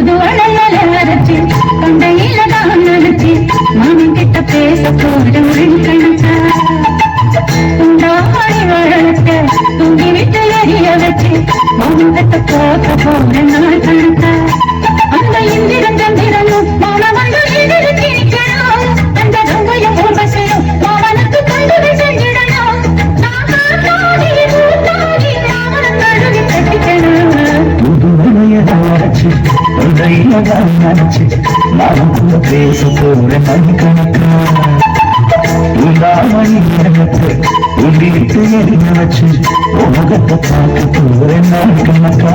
புது அடையாள அரைச்சி தொண்டையில தான் நினைச்சி மாமன் கிட்ட பேச போட கணக்கா துண்டாடி வளர்க்க தூங்கி விட்டு எரிய வச்சு மாமன் கிட்ட போக போட நாள் கணக்கா அந்த இந்திரன் சந்திரனும் மாமன் வந்து எதிர்த்து நிற்கணும் அந்த கங்கையும் பூபசையும் மாமனுக்கு கண்டுகள் செஞ்சிடணும் நினைச்சு நான் கூட பேச போற மணி கணக்கா மணி எனக்கு வீட்டு எறிய வச்சு உலகத்தை பார்க்க போற நாள் கணக்கா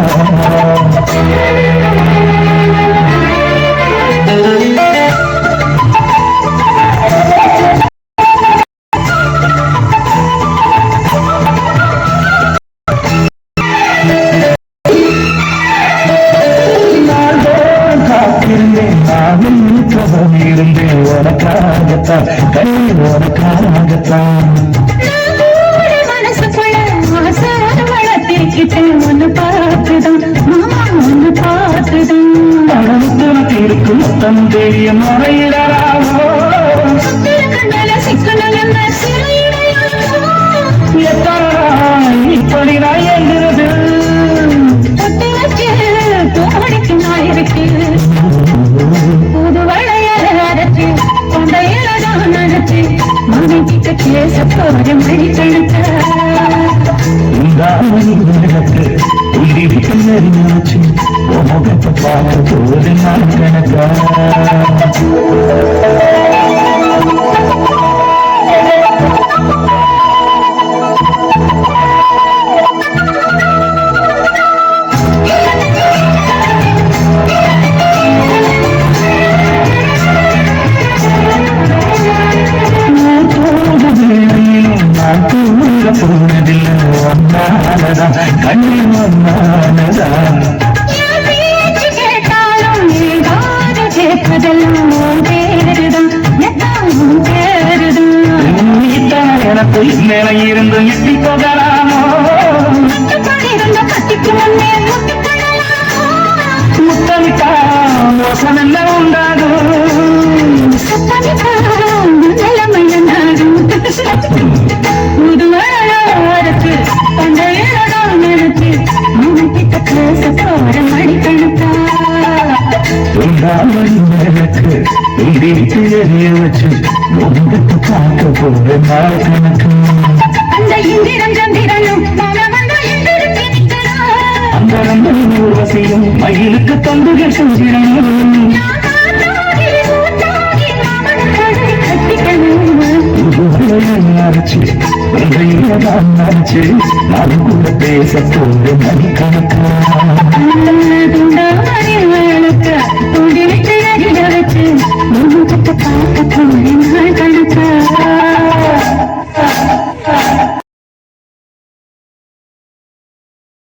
இருந்தேன் உனக்காகத்தான் கை உனக்காகத்தான் மனசுக்குள்ள ஆசார வளர்த்திக்கிட்டேன் ஒன்னு பார்த்துதான் மாமா ஒன்னு பார்த்துதான் இருக்கும் தந்தைய முறையிடலாமோ கண்ணல சிக்கனல் என்ன இப்படி நான் எழுதுறது தொட்டு வச்சு தோடிக்கு நான் இருக்கு புது வளையல அரைச்சு தொண்டையில தான் நினைச்சு மகன் கிட்ட பேச போற மணி கணக்கா நினைச்சு உலகத்தை பார்க்க போது நாள் கணக்கா போனதில்லை ஒன்னானதா கண்ணி ஒன்னானதா கேட்டாலும் ஏதாவது கேட்பதெல்லாம் பேருதான் எனக்கு மேல இருந்து எட்டி போகலாமோ கட்டிக்கு முன்னே முத்தமிட்டா மோசம் என்ன உண்டாகும் புது அழைச்சு தொண்டையிலதான் நினைச்சு மகன் கிட்ட பேச போற மணி கணக்கா எனக்கு வீட்டு எறிய வச்சு உங்கத்தை பார்க்க போற நாள் கணக்கு அந்த இந்திரன் சந்திரனும் அந்த ரெண்டு ஊர்வசியும் மயிலுக்கு தொண்டுகள் செஞ்சிடணும் நினைச்சு நினைச்சு நான் கூட பேச போற மணி கணக்கா துண்டாடி வளர்க்க துண்டி விட்டு வச்சு பார்க்க போறேன்